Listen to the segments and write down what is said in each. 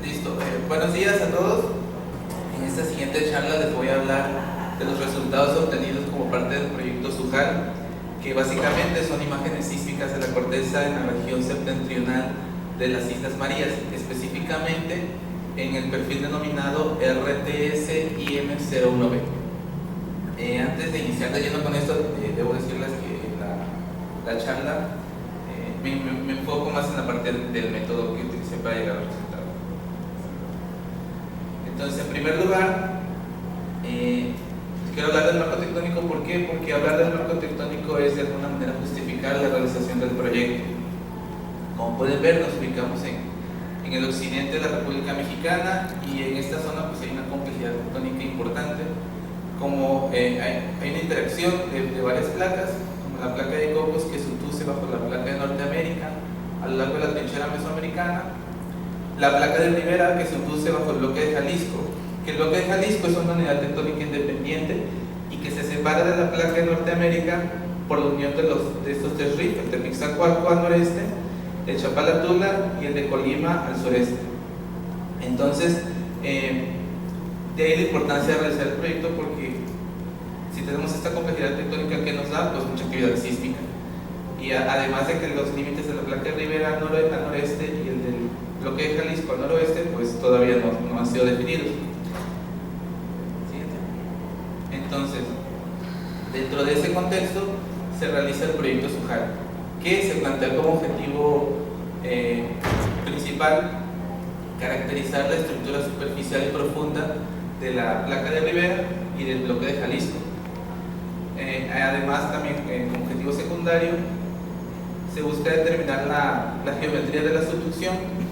Listo. Buenos días a todos. En esta siguiente charla les voy a hablar de los resultados obtenidos como parte del proyecto SUJAL, que básicamente son imágenes sísmicas de la corteza en la región septentrional de las Islas Marías, específicamente en el perfil denominado RTS-IM01B. Antes de iniciar de lleno con esto, debo decirles que la charla me enfoco más en la parte del método que utilicé para llegar al resultado. Entonces, en primer lugar, quiero hablar del marco tectónico. ¿Por qué? Porque hablar del marco tectónico es de alguna manera justificar la realización del proyecto. Como pueden ver, nos ubicamos en el occidente de la República Mexicana, y en esta zona pues hay una complejidad tectónica importante, como hay una interacción de varias placas, como la placa de Cocos, que subduce bajo la placa de Norteamérica a lo largo de la trinchera mesoamericana, la placa de Rivera, que se subduce bajo el bloque de Jalisco, que el bloque de Jalisco es una unidad tectónica independiente y que se separa de la placa de Norteamérica por la unión de estos tres rifes, el de Mixacualco al noreste, el Chapalatula y el de Colima al sureste. Entonces, de ahí la importancia de realizar el proyecto, porque si tenemos esta complejidad tectónica que nos da, pues mucha actividad sísmica. Y además de que los límites de la placa de Rivera al noreste y el del bloque de Jalisco al noroeste, pues todavía no han sido definidos. Siguiente. Entonces, dentro de ese contexto se realiza el proyecto SUJAL, que se plantea como objetivo principal caracterizar la estructura superficial y profunda de la placa de Rivera y del bloque de Jalisco. Además, también como objetivo secundario se busca determinar la geometría de la subducción,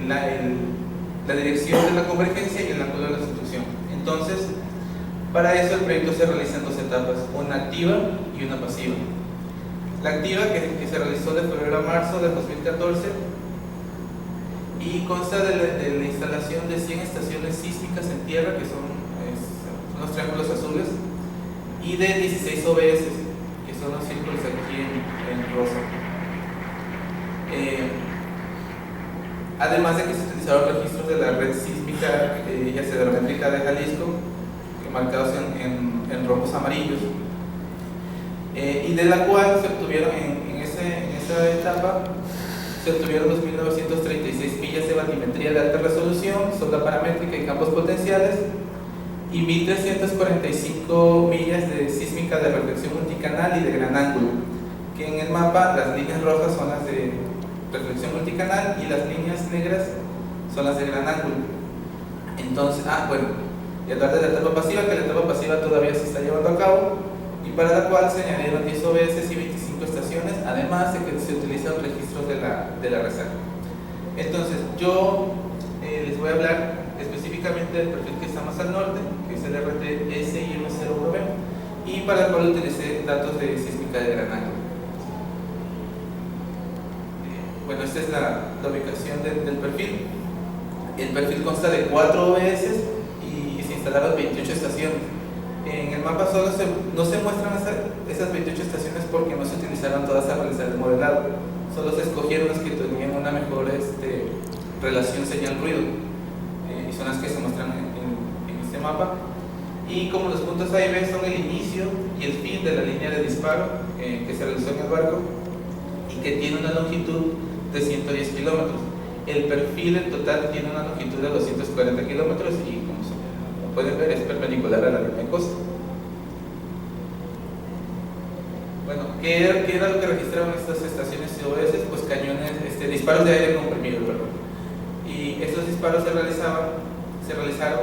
la dirección de la convergencia y el ángulo de la subducción. Entonces, para eso el proyecto se realiza en dos etapas, una activa y una pasiva. La activa, que se realizó de febrero a marzo de 2014, y consta de la instalación de 100 estaciones sísmicas en tierra, que son los triángulos azules, y de 16 OBS, que son los círculos aquí en rosa. Además de que se utilizaron registros de la red sísmica y acelerométrica de Jalisco, marcados en rojos amarillos, y de la cual se obtuvieron en esa etapa, se obtuvieron 2.936 millas de batimetría de alta resolución, sonda paramétrica y campos potenciales, y 1.345 millas de sísmica de reflexión multicanal y de gran ángulo, que en el mapa las líneas rojas son las de reflexión multicanal y las líneas negras son las de gran ángulo. Entonces, y hablar de la etapa pasiva, que la etapa pasiva todavía se está llevando a cabo, y para la cual se añadieron 10 OBS y 25 estaciones, además de que se utilizan registros de la reserva. Entonces, yo les voy a hablar específicamente del perfil que está más al norte, que es el RTS-IM01B, y para el cual utilicé datos de sísmica de gran ángulo. Bueno, esta es la ubicación del perfil. El perfil consta de 4 OBS y se instalaron 28 estaciones. En el mapa no se muestran esas 28 estaciones porque no se utilizaron todas a realizar el modelado. Solo se escogieron las que tenían una mejor relación señal-ruido, y son las que se muestran en este mapa. Y como los puntos A y B son el inicio y el fin de la línea de disparo que se realizó en el barco, y que tiene una longitud de 110 kilómetros. El perfil en total tiene una longitud de 240 kilómetros y, como pueden ver, es perpendicular a la línea de costa. Bueno, ¿qué era lo que registraron estas estaciones OBS? Pues cañones, disparos de aire comprimido, perdón. Y estos disparos se realizaron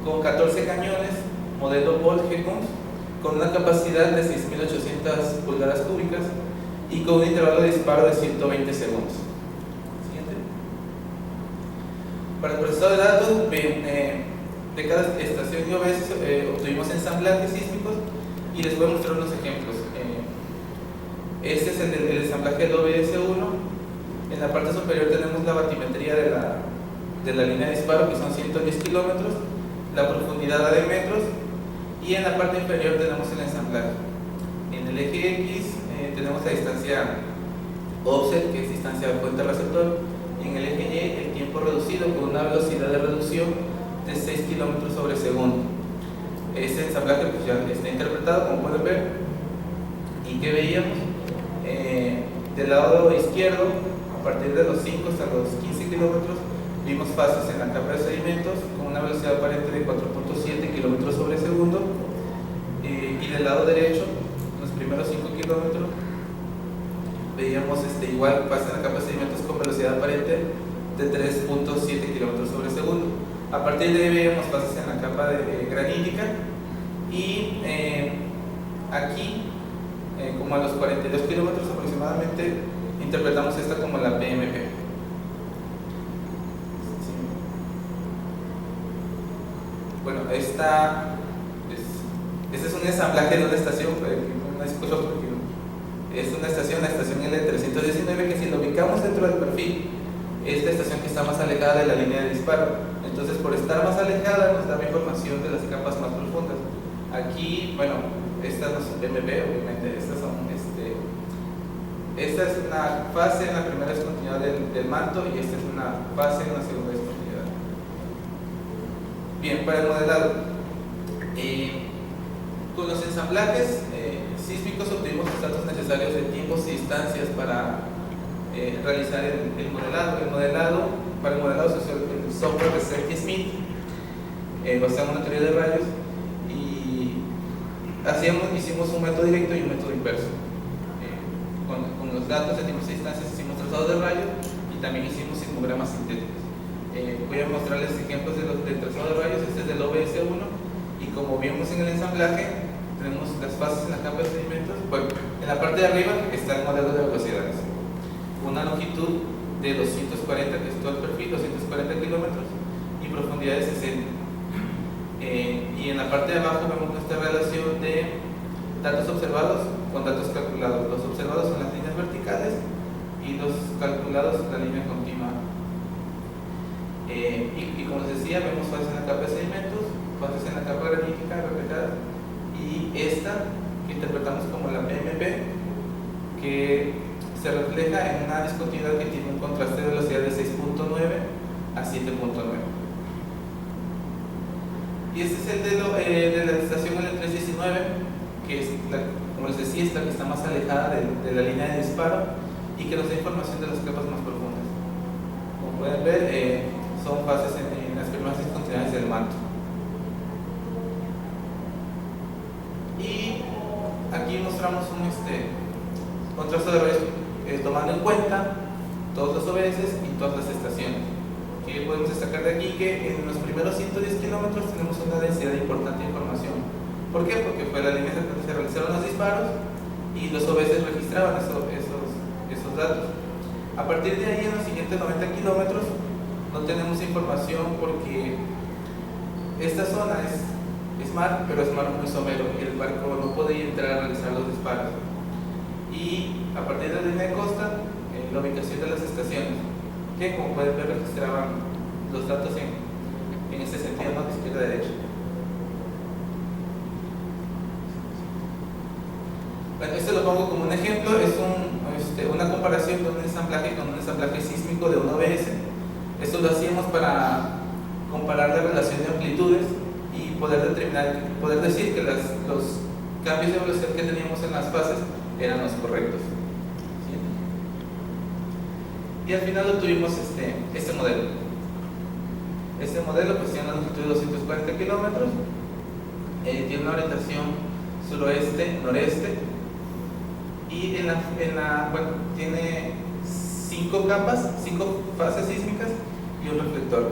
con 14 cañones modelo Bolt G-Cons, con una capacidad de 6.800 pulgadas cúbicas y con un intervalo de disparo de 120 segundos. Siguiente. Para el procesado de datos, de cada estación de OBS obtuvimos ensamblajes sísmicos, y les voy a mostrar unos ejemplos. Este es el ensamblaje del OBS1. En la parte superior tenemos la batimetría de la línea de disparo, que son 110 kilómetros, la profundidad a de metros, y en la parte inferior tenemos el ensamblaje. En el eje X tenemos la distancia offset, que es distancia de fuente receptor, y en el eje Y el tiempo reducido con una velocidad de reducción de 6 km sobre segundo. Este ensamblaje pues ya está interpretado, como pueden ver. ¿Y qué veíamos? Del lado izquierdo, a partir de los 5 hasta los 15 kilómetros, vimos fases en la capa de sedimentos con una velocidad aparente de 4.7 km sobre segundo. Y del lado derecho, los primeros 5 kilómetros, veíamos igual fases en la capa de sedimentos con velocidad aparente de 3.7 km sobre segundo. A partir de ahí veíamos fases en la capa granítica y aquí, como a los 42 kilómetros aproximadamente, interpretamos esta como la PMP. Bueno, esta es un ensamblaje de una estación, una disculpa porque es una estación, la estación L319, que si lo ubicamos dentro del perfil, es la estación que está más alejada de la línea de disparo. Entonces, por estar más alejada, nos da información de las capas más profundas. Aquí, bueno, estas no son PMP, obviamente, esta es una fase en la primera discontinuidad del manto y esta es una fase en la segunda discontinuidad. Bien, para el modelado, con los ensamblajes sísmicos obtuvimos los datos necesarios de tiempos y distancias para realizar el modelado. Para el modelado se usó el software de Sergi Smith, basado en una teoría de rayos, y hicimos un método directo y un método inverso. Con los datos de tiempos y distancias hicimos trazados de rayos y también hicimos sismogramas sintéticos. Voy a mostrarles ejemplos del trazado de rayos. Este es del OBS1 y como vimos en el ensamblaje, tenemos las fases en la capa de sedimentos. Bueno, en la parte de arriba está el modelo de velocidades, una longitud de 240, que es todo el perfil, 240 kilómetros, y profundidad de 60. Y en la parte de abajo vemos esta relación de datos observados con datos calculados. Los observados son las líneas verticales y los calculados la línea continua. Y como les decía, vemos fases en la capa de sedimentos, fases en la capa granítica reflejada, y esta que interpretamos como la PMP, que se refleja en una discontinuidad que tiene un contraste de velocidad de 6.9 a 7.9. Y este es el de la estación L319, que es, como les decía, esta que está más alejada de la línea de disparo y que nos da información de las capas más profundas. Como pueden ver, son fases en las primeras discontinuidades del manto. Y aquí mostramos un trazo de rayos tomando en cuenta todos los OBS y todas las estaciones. Que podemos destacar de aquí que en los primeros 110 kilómetros tenemos una densidad importante de información. ¿Por qué? Porque fue la línea donde se realizaron los disparos y los OBS registraban esos datos. A partir de ahí, en los siguientes 90 kilómetros, no tenemos información porque esta zona es mar, pero es mar muy somero y el barco no puede entrar a realizar los disparos. Y a partir de la línea de costa, la ubicación de las estaciones, que como pueden ver registraban los datos en este sentido, ¿no? De izquierda a derecha. Bueno, esto lo pongo como un ejemplo, es una comparación de un ensamblaje con un ensamblaje sísmico de un OBS. Esto lo hacíamos para comparar la relación de amplitudes y poder decir que los cambios de velocidad que teníamos en las fases eran los correctos. ¿Sí? Y al final obtuvimos este modelo. Este modelo pues tiene una longitud de 240 kilómetros, tiene una orientación suroeste-noreste y bueno, tiene 5 capas, 5 fases sísmicas y un reflector.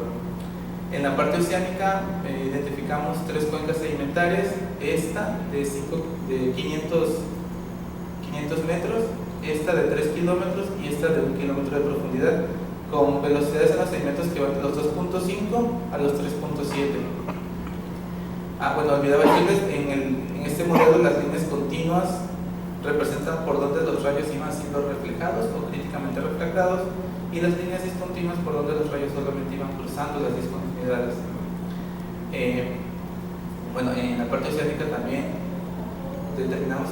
En la parte oceánica identificamos 3 cuencas sedimentarias, esta de 500 metros, esta de 3 kilómetros y esta de 1 kilómetro de profundidad, con velocidades en los sedimentos que van de los 2.5 a los 3.7. Bueno, olvidaba decirles, en este modelo las líneas continuas representan por donde los rayos iban siendo reflejados o críticamente refractados, y las líneas discontinuas por donde los rayos solamente iban cruzando las discontinuidades. Bueno, en la parte oceánica también determinamos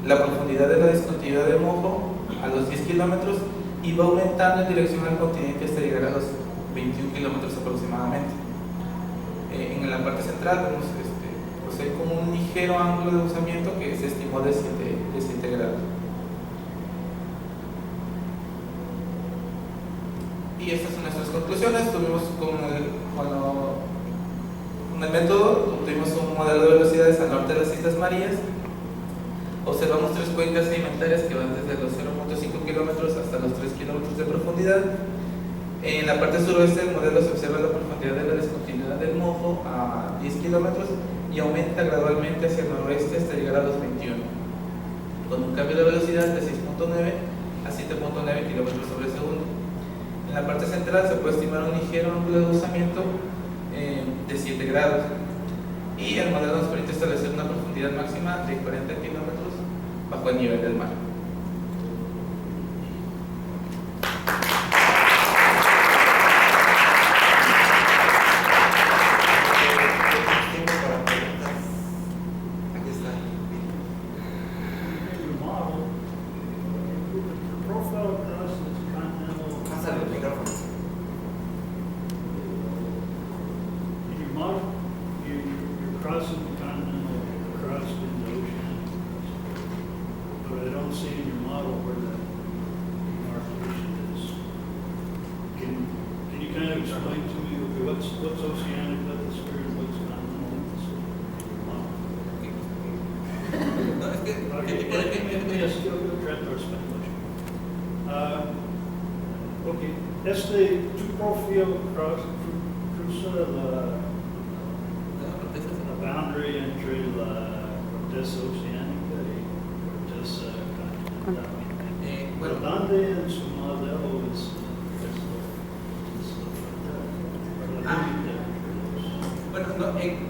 la profundidad de la discontinuidad de Mojo a los 10 kilómetros y va aumentando en dirección al continente hasta llegar a los 21 kilómetros aproximadamente. En la parte central vemos pues hay como un ligero ángulo de deslizamiento que se estimó de 7 grados. Y estas son nuestras conclusiones. Tuvimos con el método, obtuvimos un modelo de velocidades al norte de las Islas Marías. Observamos 3 cuencas sedimentarias que van desde los 0.5 kilómetros hasta los 3 kilómetros de profundidad. En la parte suroeste del modelo se observa la profundidad de la discontinuidad del Mojo a 10 kilómetros y aumenta gradualmente hacia el noroeste hasta llegar a los 21, con un cambio de velocidad de 6.9 a 7.9 kilómetros sobre segundo. En la parte central se puede estimar un ligero ángulo de deslizamiento de 7 grados y el modelo nos permite establecer una profundidad máxima de 40 kilómetros bajo el nivel del mar.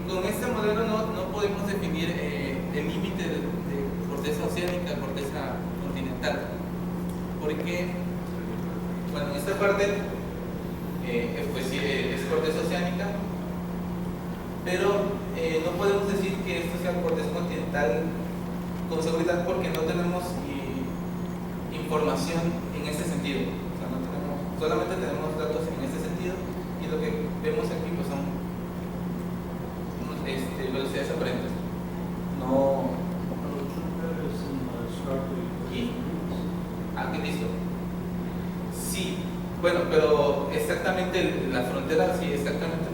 Con este modelo no podemos definir el límite de corteza oceánica, corteza continental, porque bueno, en esta parte pues sí es corteza oceánica, pero no podemos decir que esto sea corteza continental con seguridad porque no tenemos información en este sentido. O sea, solamente tenemos datos en este sentido y lo que vemos aquí pues son velocidades aparentes. No. ¿Qué listo? Sí, bueno, pero exactamente la frontera, sí, exactamente